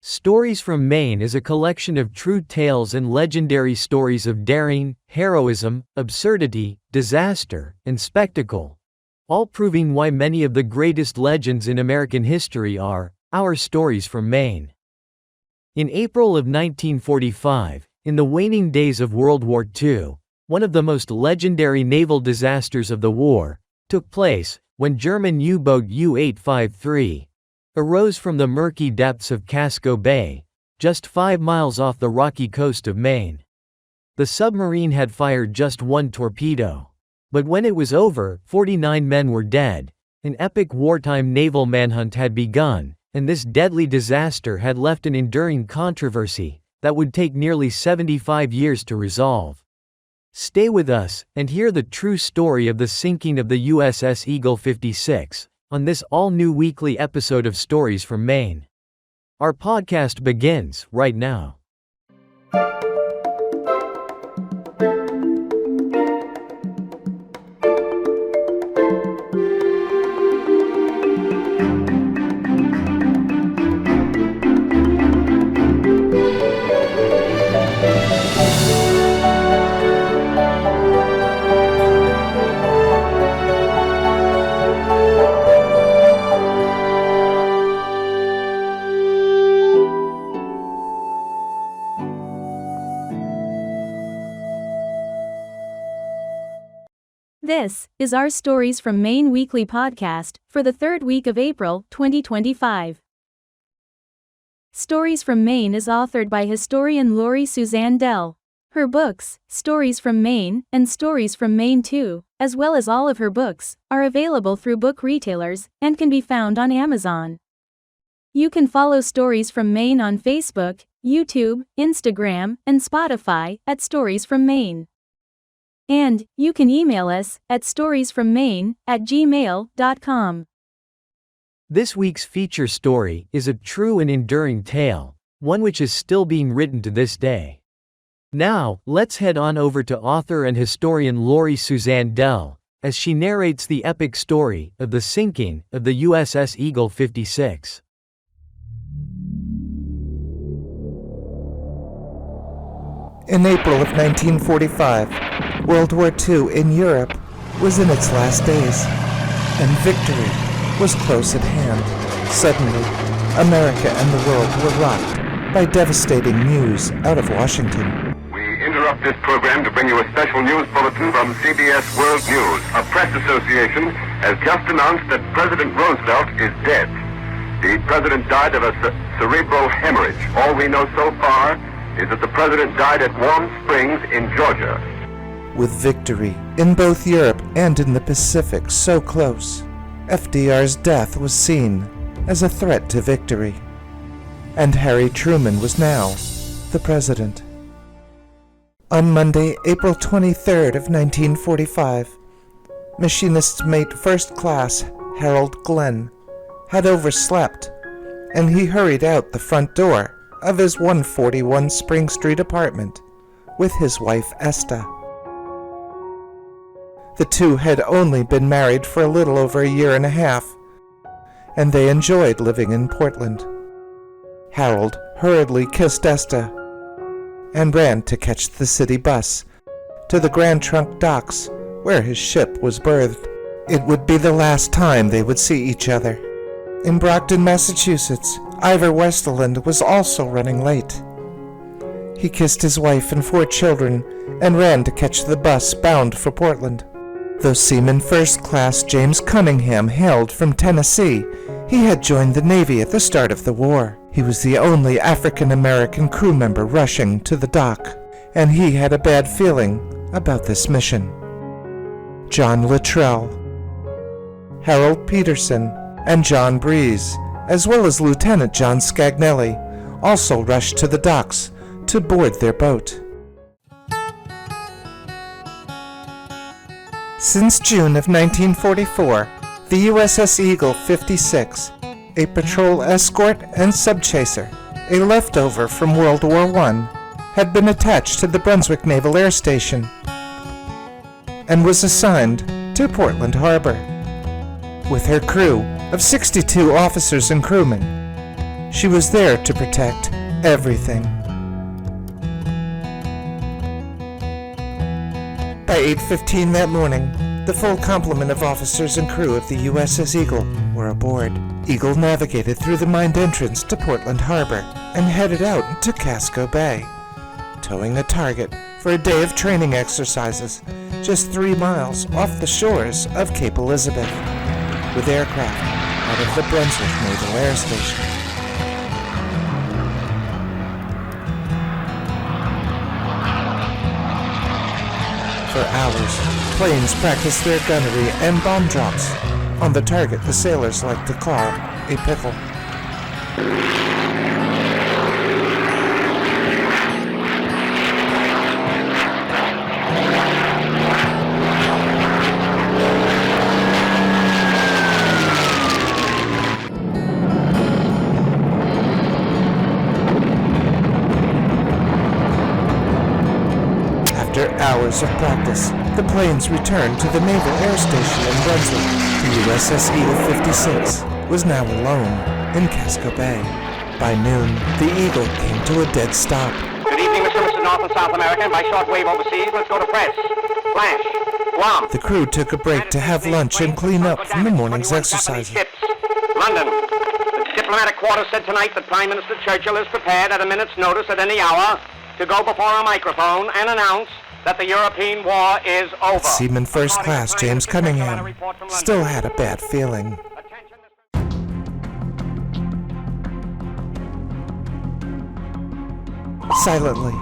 Stories from Maine is a collection of true tales and legendary stories of daring, heroism, absurdity, disaster, and spectacle, all proving why many of the greatest legends in American history are our stories from Maine. In April of 1945, in the waning days of World War II, one of the most legendary naval disasters of the war took place when German U-boat U-853 arose from the murky depths of Casco Bay, just 5 miles off the rocky coast of Maine. The submarine had fired just one torpedo. But when it was over, 49 men were dead. An epic wartime naval manhunt had begun, and this deadly disaster had left an enduring controversy that would take nearly 75 years to resolve. Stay with us and hear the true story of the sinking of the USS Eagle 56 on this all-new weekly episode of Stories from Maine. Our podcast begins right now. This is our Stories from Maine weekly podcast for the third week of April 2025. Stories from Maine is authored by historian Lori Suzanne Dell. Her books, Stories from Maine and Stories from Maine 2, as well as all of her books, are available through book retailers and can be found on Amazon. You can follow Stories from Maine on Facebook, YouTube, Instagram, and Spotify at Stories from Maine. And you can email us at storiesfrommaine@gmail.com. This week's feature story is a true and enduring tale, one which is still being written to this day. Now, let's head on over to author and historian Lori Suzanne Dell as she narrates the epic story of the sinking of the USS Eagle 56. In April of 1945, World War II in Europe was in its last days, and victory was close at hand. Suddenly, America and the world were rocked by devastating news out of Washington. We interrupt this program to bring you a special news bulletin from CBS World News. A press association has just announced that President Roosevelt is dead. The president died of a cerebral hemorrhage. All we know so far is that the president died at Warm Springs in Georgia. With victory in both Europe and in the Pacific so close, FDR's death was seen as a threat to victory. And Harry Truman was now the president. On Monday, April 23rd of 1945, machinist's mate first class Harold Glenn had overslept, and he hurried out the front door of his 141 Spring Street apartment with his wife Esta. The two had only been married for a little over a year and a half, and they enjoyed living in Portland. Harold hurriedly kissed Esta and ran to catch the city bus to the Grand Trunk docks where his ship was berthed. It would be the last time they would see each other. In Brockton, Massachusetts, Ivor Westerland was also running late. He kissed his wife and 4 children and ran to catch the bus bound for Portland. Though Seaman First Class James Cunningham hailed from Tennessee, he had joined the Navy at the start of the war. He was the only African-American crew member rushing to the dock, and he had a bad feeling about this mission. John Luttrell, Harold Peterson, and John Breeze, as well as Lieutenant John Scagnelli, also rushed to the docks to board their boat. Since June of 1944, the USS Eagle 56, a patrol escort and subchaser, a leftover from World War I, had been attached to the Brunswick Naval Air Station and was assigned to Portland Harbor. With her crew of 62 officers and crewmen, She was there to protect everything. By 8:15 that morning, the full complement of officers and crew of the USS Eagle were aboard. Eagle navigated through the mined entrance to Portland Harbor and headed out to Casco Bay, towing a target for a day of training exercises just 3 miles off the shores of Cape Elizabeth, with aircraft out of the Brunswick Naval Air Station. For hours, planes practiced their gunnery and bomb drops on the target the sailors like to call a pickle. After hours of practice, the planes returned to the Naval Air Station in Brunswick. The USS Eagle 56 was now alone in Casco Bay. By noon, the Eagle came to a dead stop. Good evening, Mr. North and South American. By shortwave overseas, let's go to press. Flash. Guam. The crew took a break to have lunch and clean up from the morning's exercises. London. The diplomatic quarter said tonight that Prime Minister Churchill is prepared at a minute's notice at any hour to go before a microphone and announce that the European war is over. Seaman First Class James Cunningham still had a bad feeling. Silently,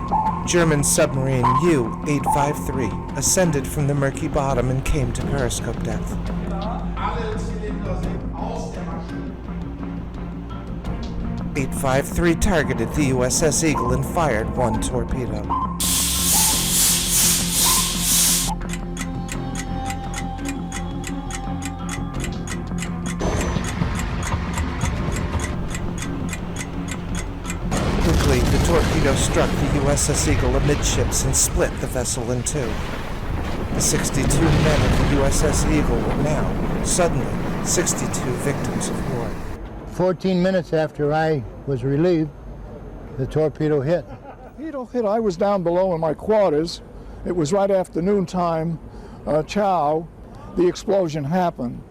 German submarine U-853 ascended from the murky bottom and came to periscope depth. 853 targeted the USS Eagle and fired 1 torpedo. Quickly, the torpedo struck the USS Eagle amidships and split the vessel in two. The 62 men of the USS Eagle were now, suddenly, 62 victims of war. 14 minutes after I was relieved, the torpedo hit. I was down below in my quarters. It was right after noontime, chow. The explosion happened,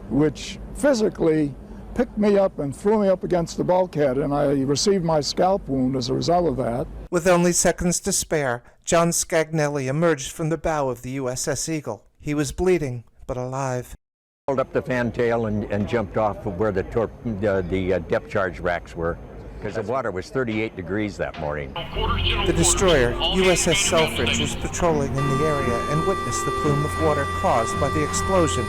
which physically picked me up and threw me up against the bulkhead, and I received my scalp wound as a result of that. With only seconds to spare, John Scagnelli emerged from the bow of the USS Eagle. He was bleeding, but alive. Pulled up the fantail and jumped off of where the depth charge racks were, because the water was 38 degrees that morning. The destroyer, USS Selfridge, was patrolling in the area and witnessed the plume of water caused by the explosion.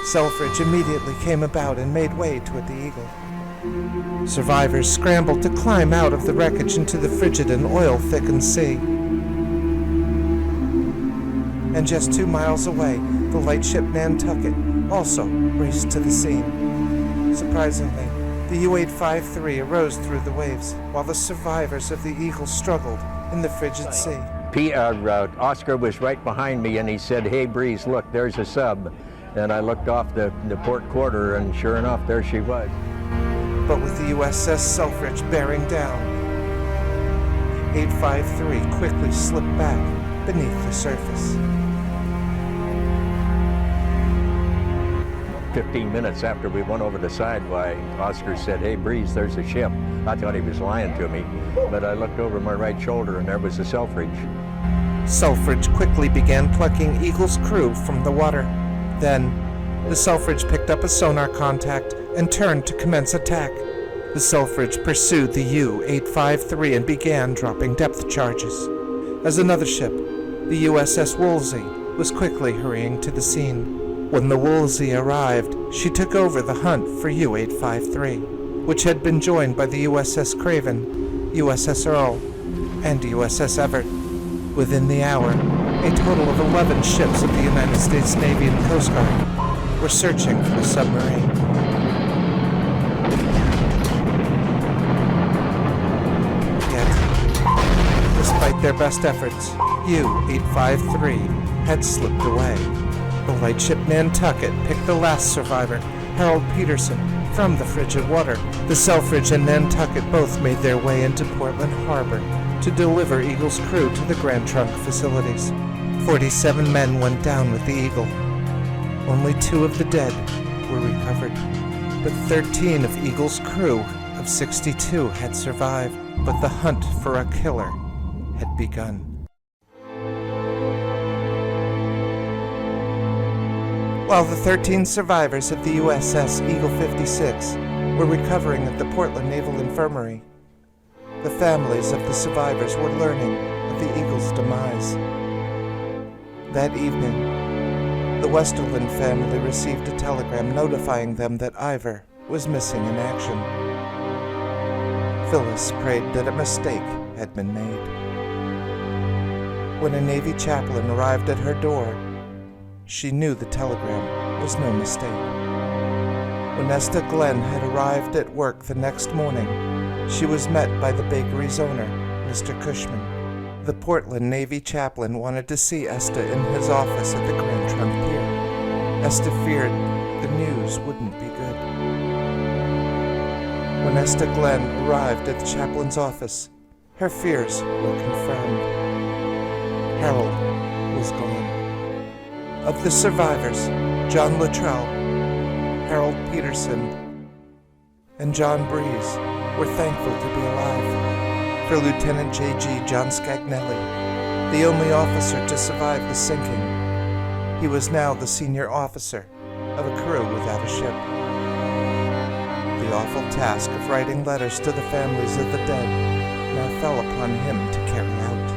Selfridge immediately came about and made way toward the Eagle. Survivors scrambled to climb out of the wreckage into the frigid and oil-thickened sea. And just 2 miles away, the lightship Nantucket also raced to the scene. Surprisingly, the U-853 arose through the waves, while the survivors of the Eagle struggled in the frigid sea. Oscar was right behind me, and he said, "Hey, Breeze, look, there's a sub." And I looked off the port quarter, and sure enough, there she was. But with the USS Selfridge bearing down, 853 quickly slipped back beneath the surface. 15 minutes after we went over the side, Oscar said, "Hey, Breeze, there's a ship." I thought he was lying to me, but I looked over my right shoulder, and there was the Selfridge. Selfridge quickly began plucking Eagle's crew from the water. Then, the Selfridge picked up a sonar contact and turned to commence attack. The Selfridge pursued the U-853 and began dropping depth charges. As another ship, the USS Wolsey, was quickly hurrying to the scene. When the Wolsey arrived, she took over the hunt for U-853, which had been joined by the USS Craven, USS Earl, and USS Everett. Within the hour, a total of 11 ships of the United States Navy and Coast Guard were searching for the submarine. Yet, despite their best efforts, U-853 had slipped away. The lightship Nantucket picked the last survivor, Harold Peterson, From the frigid water, the Selfridge and Nantucket both made their way into Portland Harbor to deliver Eagle's crew to the Grand Trunk facilities. 47 men went down with the Eagle. Only 2 of the dead were recovered, but 13 of Eagle's crew of 62 had survived, but the hunt for a killer had begun. While the 13 survivors of the USS Eagle 56 were recovering at the Portland Naval Infirmary, the families of the survivors were learning of the Eagle's demise. That evening, the Westerland family received a telegram notifying them that Ivor was missing in action. Phyllis prayed that a mistake had been made. When a Navy chaplain arrived at her door, she knew the telegram was no mistake. When Esther Glenn had arrived at work the next morning, she was met by the bakery's owner, Mr. Cushman. The Portland Navy chaplain wanted to see Esther in his office at the Grand Trunk Pier. Esther feared the news wouldn't be good. When Esther Glenn arrived at the chaplain's office, her fears were confirmed. Harold was gone. Of the survivors, John Luttrell, Harold Peterson, and John Breeze were thankful to be alive. For Lieutenant J.G. John Scagnelli, the only officer to survive the sinking, he was now the senior officer of a crew without a ship. The awful task of writing letters to the families of the dead now fell upon him to carry out.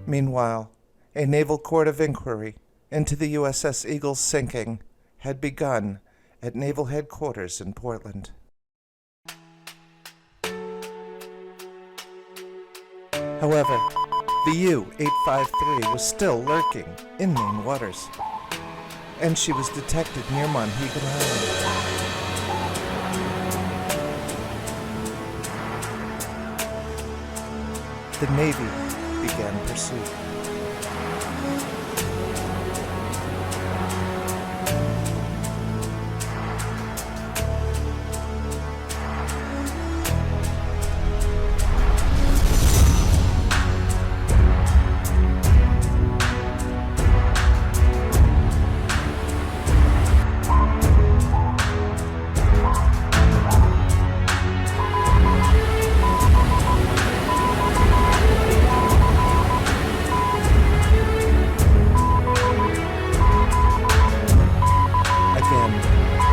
Meanwhile, a naval court of inquiry into the USS Eagle's sinking had begun at Naval Headquarters in Portland. However, the U-853 was still lurking in Maine waters, and she was detected near Monhegan Island. The Navy began pursuit.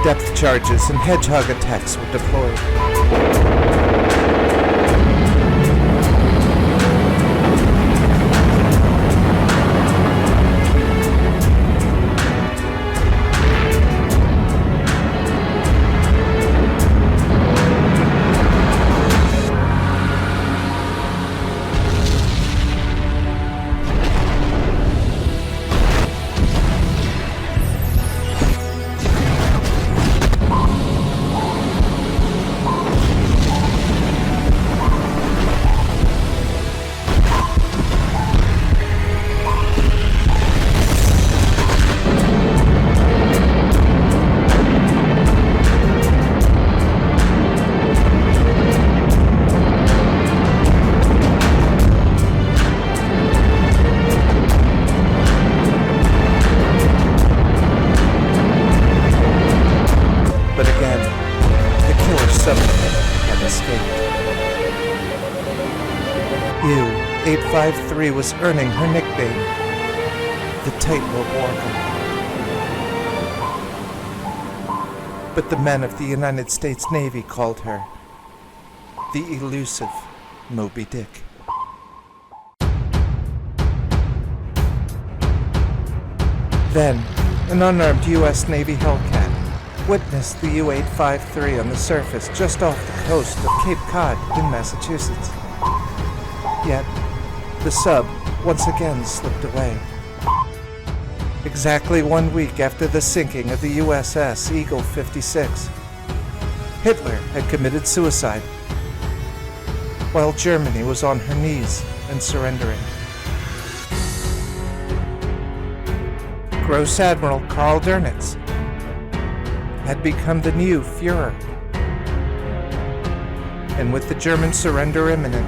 Depth charges and hedgehog attacks were deployed. U-853 was earning her nickname, the Tightrope Walker. But the men of the United States Navy called her the elusive Moby Dick. Then, an unarmed U.S. Navy Hellcat witnessed the U-853 on the surface just off the coast of Cape Cod in Massachusetts. Yet, the sub once again slipped away. Exactly 1 week after the sinking of the USS Eagle 56, Hitler had committed suicide, while Germany was on her knees and surrendering. Gross Admiral Karl Dönitz had become the new Führer. And with the German surrender imminent,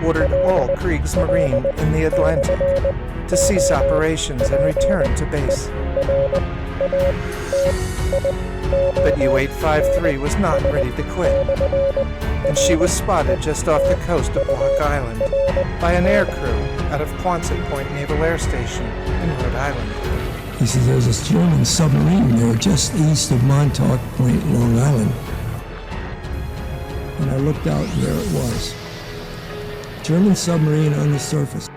ordered all Kriegsmarine in the Atlantic to cease operations and return to base. But U-853 was not ready to quit, and she was spotted just off the coast of Block Island by an aircrew out of Quonset Point Naval Air Station in Rhode Island. He says there's this German submarine there just east of Montauk Point, Long Island. And I looked out and there it was. German submarine on the surface.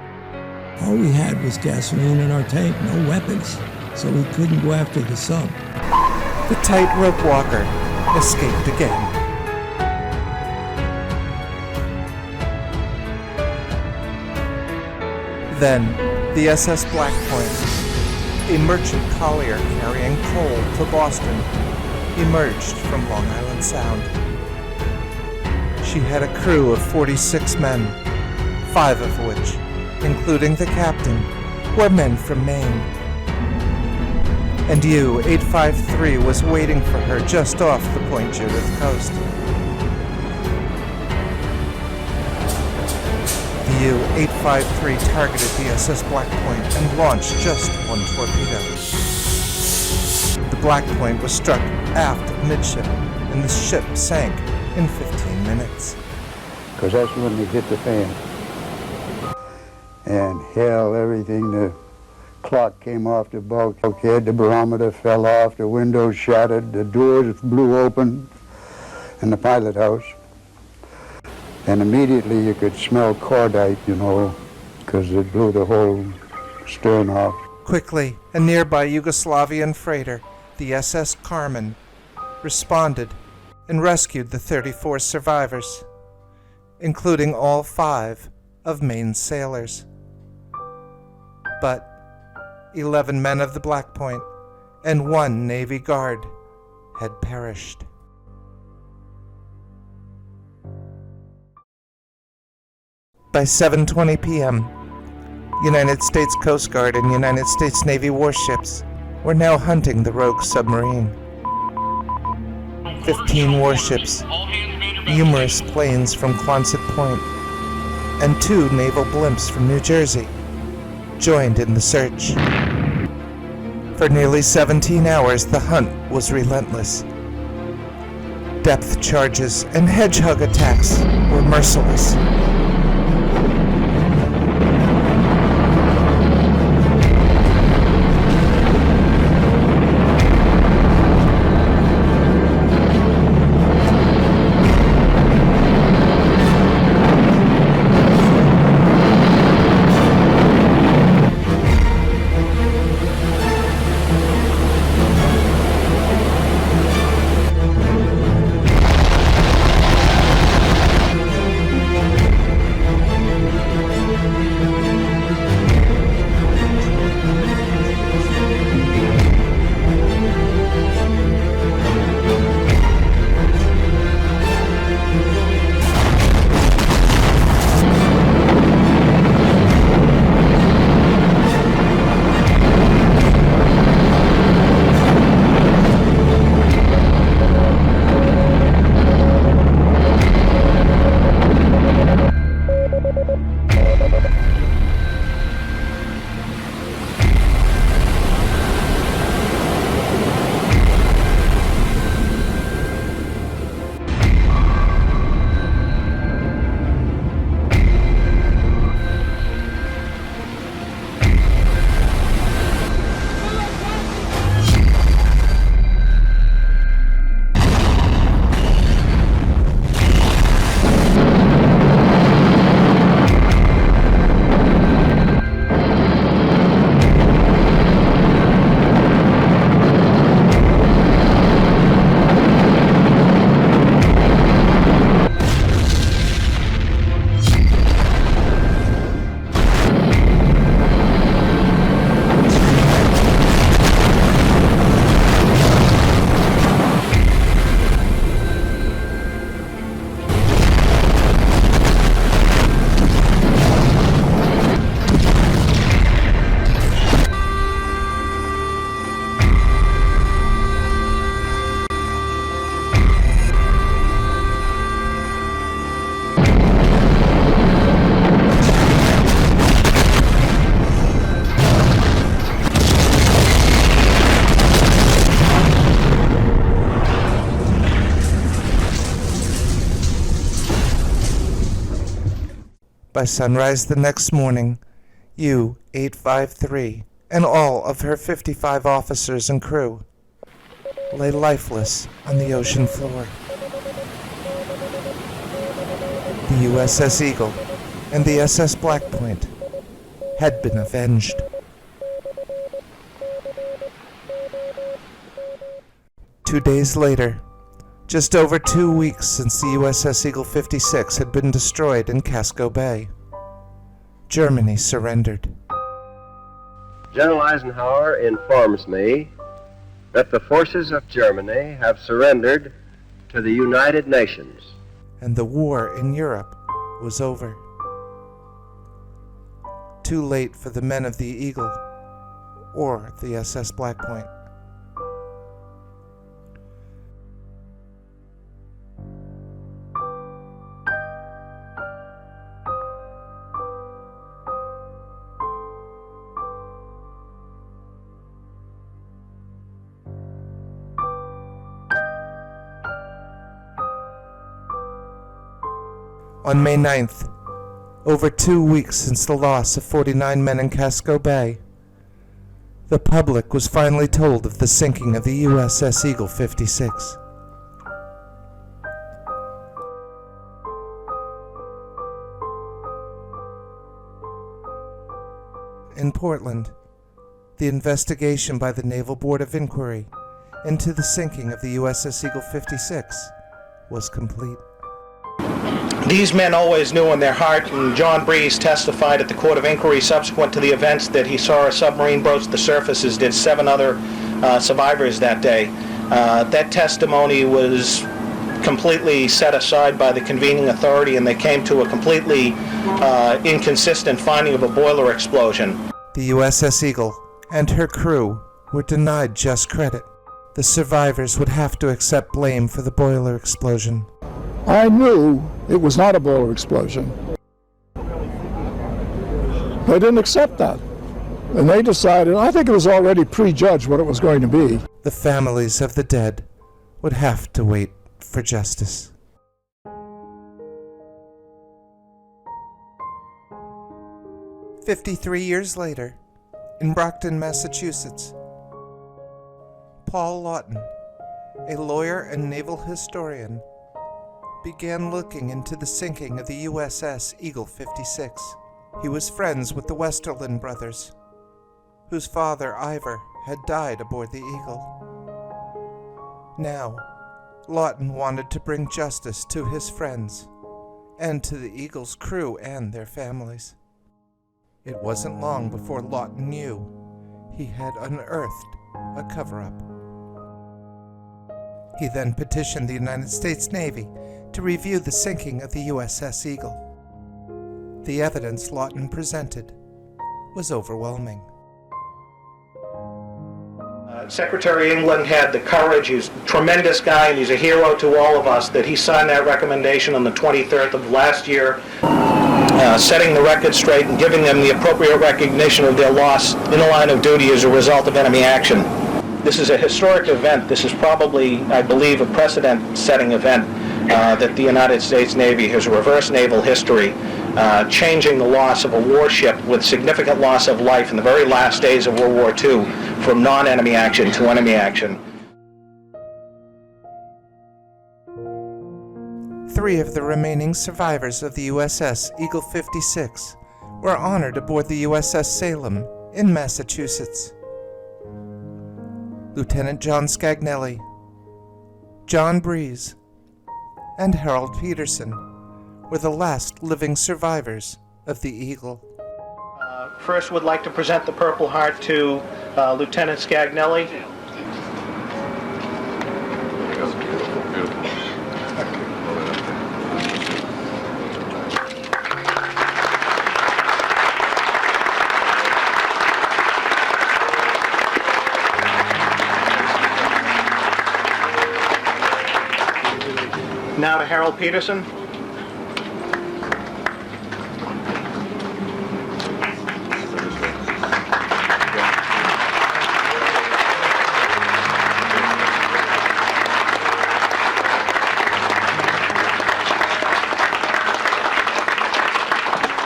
All we had was gasoline in our tank, no weapons, so we couldn't go after the sub. The tightrope walker escaped again. Then, the SS Black Point, a merchant collier carrying coal to Boston, emerged from Long Island Sound. She had a crew of 46 men, 5 of which, including the captain, were men from Maine. And U-853 was waiting for her just off the Point Judith coast. The U-853 targeted the SS Black Point and launched just one torpedo. The Black Point was struck aft of midship, and the ship sank in 15 minutes. Because that's when they hit the fan. And hell, everything, the clock came off the bulkhead, the barometer fell off, the windows shattered, the doors blew open in the pilot house. And immediately you could smell cordite, because it blew the whole stern off. Quickly, a nearby Yugoslavian freighter, the SS Carmen, responded and rescued the 34 survivors, including all 5 of Maine's sailors. But 11 men of the Black Point and 1 Navy guard had perished. By 7:20 p.m., United States Coast Guard and United States Navy warships were now hunting the rogue submarine. 15 warships, numerous planes from Quonset Point, and 2 naval blimps from New Jersey joined in the search. For nearly 17 hours, the hunt was relentless. Depth charges and hedgehog attacks were merciless. By sunrise the next morning, U-853 and all of her 55 officers and crew lay lifeless on the ocean floor. The USS Eagle and the SS Black Point had been avenged. 2 days later, just over 2 weeks since the USS Eagle 56 had been destroyed in Casco Bay, Germany surrendered. General Eisenhower informs me that the forces of Germany have surrendered to the United Nations. And the war in Europe was over. Too late for the men of the Eagle or the SS Black Point. On May 9th, over 2 weeks since the loss of 49 men in Casco Bay, the public was finally told of the sinking of the USS Eagle 56. In Portland, the investigation by the Naval Board of Inquiry into the sinking of the USS Eagle 56 was complete. These men always knew in their heart, and John Breeze testified at the Court of Inquiry subsequent to the events that he saw a submarine broach the surface, as did 7 other survivors that day. That testimony was completely set aside by the convening authority, and they came to a completely inconsistent finding of a boiler explosion. The USS Eagle and her crew were denied just credit. The survivors would have to accept blame for the boiler explosion. I knew it was not a boiler explosion. They didn't accept that. And they decided, I think it was already prejudged what it was going to be. The families of the dead would have to wait for justice. "53 years later, in Brockton, Massachusetts, Paul Lawton, a lawyer and naval historian, began looking into the sinking of the USS Eagle 56. He was friends with the Westerlund brothers, whose father, Ivor, had died aboard the Eagle. Now, Lawton wanted to bring justice to his friends and to the Eagle's crew and their families. It wasn't long before Lawton knew he had unearthed a cover-up. He then petitioned the United States Navy to review the sinking of the USS Eagle. The evidence Lawton presented was overwhelming. Secretary England had the courage, he's a tremendous guy, and he's a hero to all of us, that he signed that recommendation on the 23rd of last year, setting the record straight and giving them the appropriate recognition of their loss in the line of duty as a result of enemy action. This is a historic event. This is probably, I believe, a precedent-setting event that the United States Navy has reversed naval history, changing the loss of a warship with significant loss of life in the very last days of World War II from non-enemy action to enemy action. 3 of the remaining survivors of the USS Eagle 56 were honored aboard the USS Salem in Massachusetts. Lieutenant John Scagnelli, John Breeze, and Harold Peterson were the last living survivors of the Eagle. First, would like to present the Purple Heart to Lieutenant Scagnelli. Now to Harold Peterson.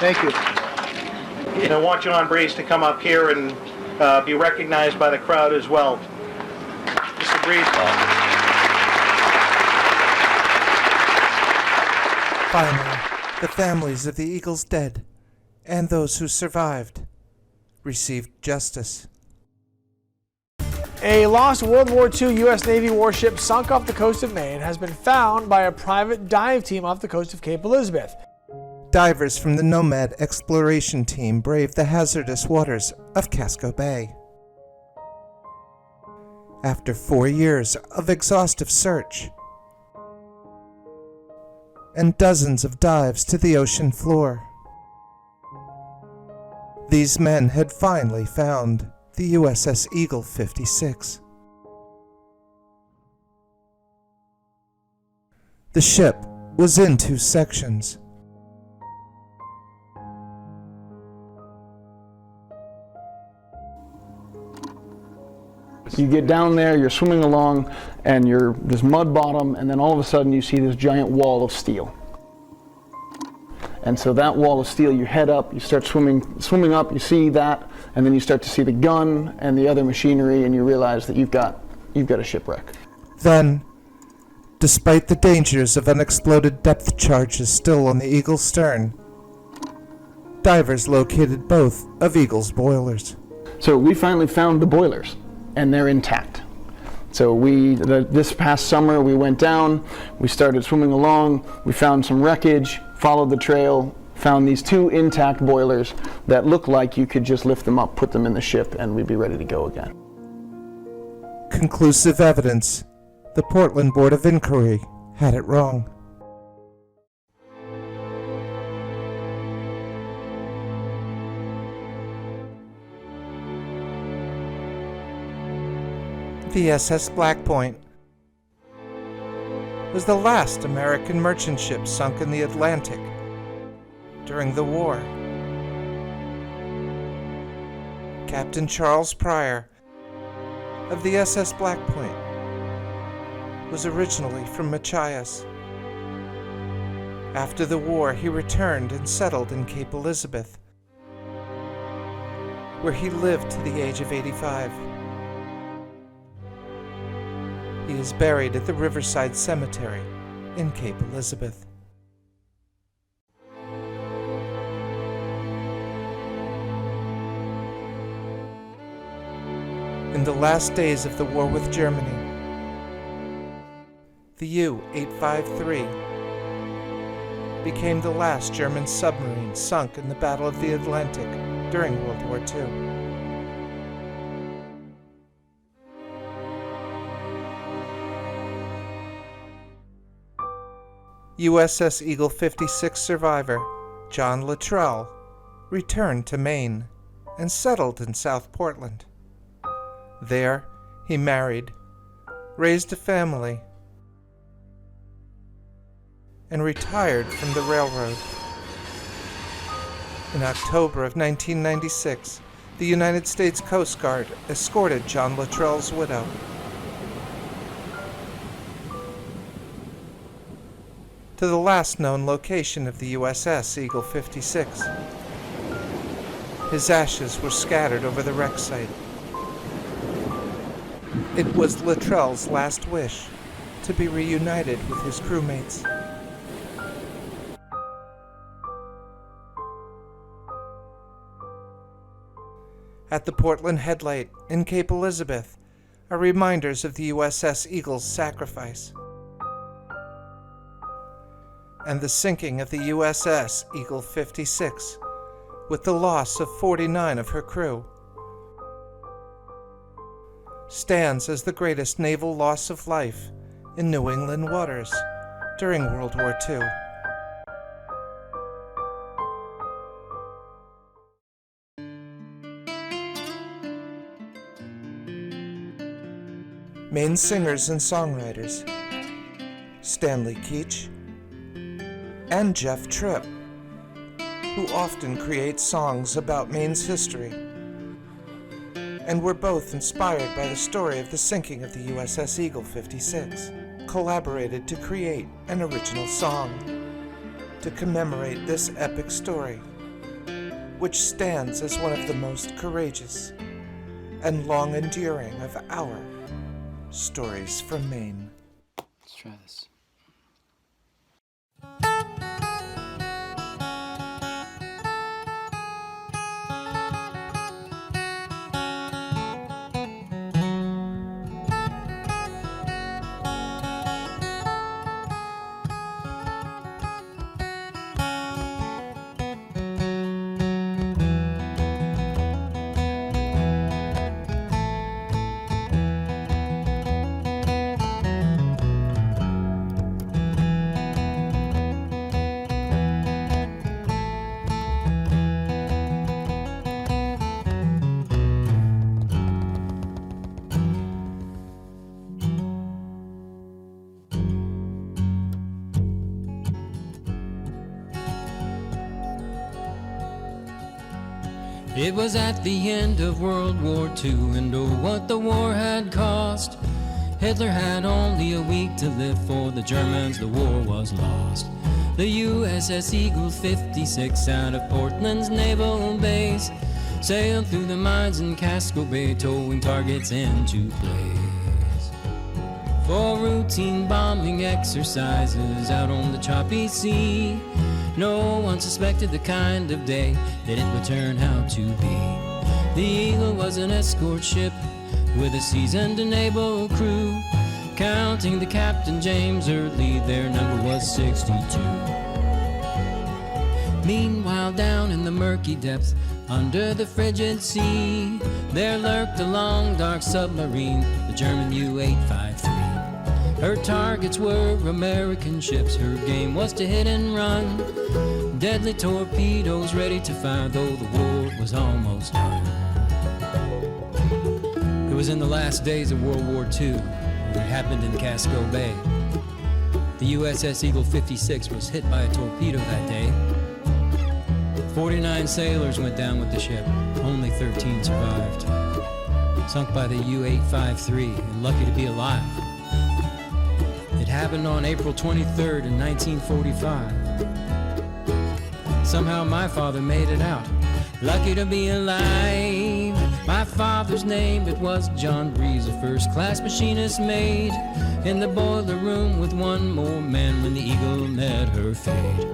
Thank you. And I want John Breeze to come up here and be recognized by the crowd as well. Mr. Breeze. Finally, the families of the Eagle's dead and those who survived received justice. A lost World War II U.S. Navy warship sunk off the coast of Maine has been found by a private dive team off the coast of Cape Elizabeth. Divers from the Nomad exploration team braved the hazardous waters of Casco Bay. After 4 years of exhaustive search and dozens of dives to the ocean floor, these men had finally found the USS Eagle 56. The ship was in 2 sections. You get down there, you're swimming along, and you're this mud bottom, and then all of a sudden you see this giant wall of steel. And so that wall of steel, you head up, you start swimming up, you see that, and then you start to see the gun and the other machinery, and you realize that you've got a shipwreck. Then, despite the dangers of unexploded depth charges still on the Eagle's stern, divers located both of Eagle's boilers. So we finally found the boilers, and they're intact. So this past summer we went down, we started swimming along, we found some wreckage, followed the trail, found these 2 intact boilers that looked like you could just lift them up, put them in the ship, and we'd be ready to go again. Conclusive evidence. The Portland Board of Inquiry had it wrong. The SS Black Point was the last American merchant ship sunk in the Atlantic during the war. Captain Charles Pryor of the SS Black Point was originally from Machias. After the war, he returned and settled in Cape Elizabeth, where he lived to the age of 85. He is buried at the Riverside Cemetery in Cape Elizabeth. In the last days of the war with Germany, the U-853 became the last German submarine sunk in the Battle of the Atlantic during World War II. USS Eagle 56 survivor John Luttrell returned to Maine and settled in South Portland. There, he married, raised a family, and retired from the railroad. In October of 1996, the United States Coast Guard escorted John Luttrell's widow to the last known location of the USS Eagle 56. His ashes were scattered over the wreck site. It was Luttrell's last wish to be reunited with his crewmates. At the Portland Headlight in Cape Elizabeth are reminders of the USS Eagle's sacrifice and the sinking of the USS Eagle 56 with the loss of 49 of her crew stands as the greatest naval loss of life in New England waters during World War II. Maine singers and songwriters Stanley Keach and Jeff Tripp, who often create songs about Maine's history, and were both inspired by the story of the sinking of the USS Eagle 56, collaborated to create an original song to commemorate this epic story which stands as one of the most courageous and long-enduring of our Stories from Maine. Let's try this. It was at the end of World War II, and oh, what the war had cost. Hitler had only a week to live. For the Germans, the war was lost. The USS Eagle 56 out of Portland's naval base sailed through the mines in Casco Bay, towing targets into place. For routine bombing exercises out on the choppy sea, no one suspected the kind of day that it would turn out to be. The Eagle was an escort ship with a seasoned naval crew. Counting the captain, James Early, their number was 62. Meanwhile, down in the murky depths, under the frigid sea, there lurked a long, dark submarine, the German U-853. Her targets were American ships. Her game was to hit and run. Deadly torpedoes ready to fire, though the war was almost done. It was in the last days of World War II. It happened in Casco Bay. The USS Eagle 56 was hit by a torpedo that day. 49 sailors went down with the ship. Only 13 survived. Sunk by the U-853, and lucky to be alive. It happened on April 23rd in 1945. Somehow my father made it out. Lucky to be alive. My father's name, it was John Breeze, a first-class machinist mate, in the boiler room with one more man when the Eagle met her fate.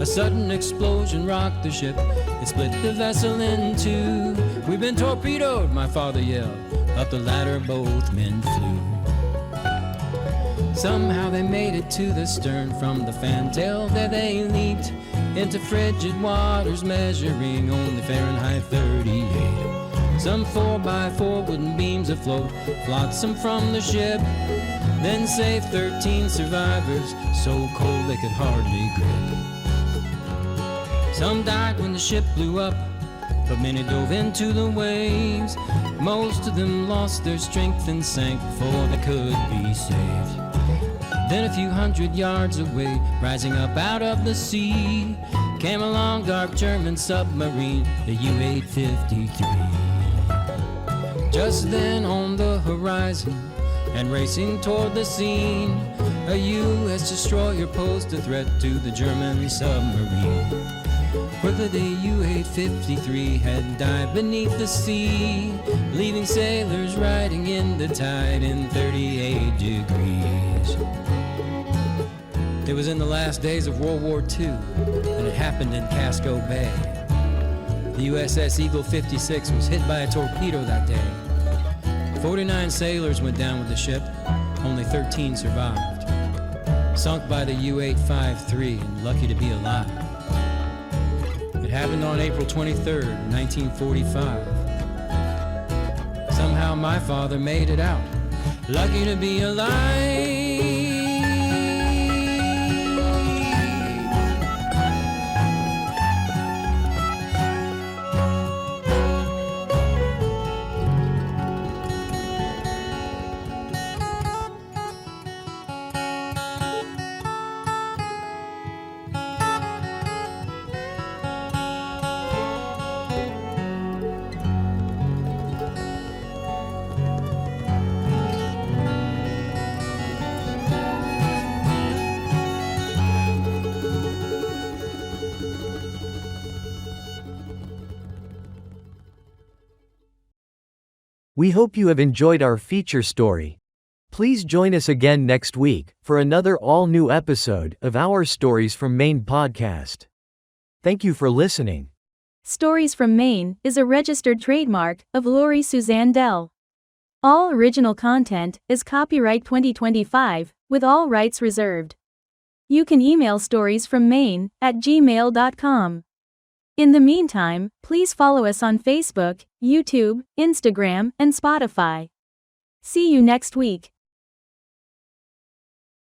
A sudden explosion rocked the ship. It split the vessel in two. "We've been torpedoed," my father yelled. Up the ladder both men flew. Somehow they made it to the stern. From the fantail there they leaped into frigid waters, measuring only Fahrenheit 38. Some 4x4 wooden beams afloat, flotsam from the ship, then saved 13 survivors, so cold they could hardly grip. Some died when the ship blew up, but many dove into the waves. Most of them lost their strength and sank before they could be saved. Then a few hundred yards away, rising up out of the sea, came a long dark German submarine, the U-853. Just then on the horizon, and racing toward the scene, a U.S. destroyer posed a threat to the German submarine. Whether the U-853 had died beneath the sea, leaving sailors riding in the tide in 38 degrees. It was in the last days of World War II, and it happened in Casco Bay. The USS Eagle 56 was hit by a torpedo that day. 49 sailors went down with the ship, only 13 survived. Sunk by the U-853 and lucky to be alive. It happened on April 23rd, 1945. Somehow my father made it out, lucky to be alive. We hope you have enjoyed our feature story. Please join us again next week for another all-new episode of our Stories from Maine podcast. Thank you for listening. Stories from Maine is a registered trademark of Lori Suzanne Dell. All original content is copyright 2025, with all rights reserved. You can email storiesfrommaine@gmail.com. In the meantime, please follow us on Facebook, YouTube, Instagram, and Spotify. See you next week.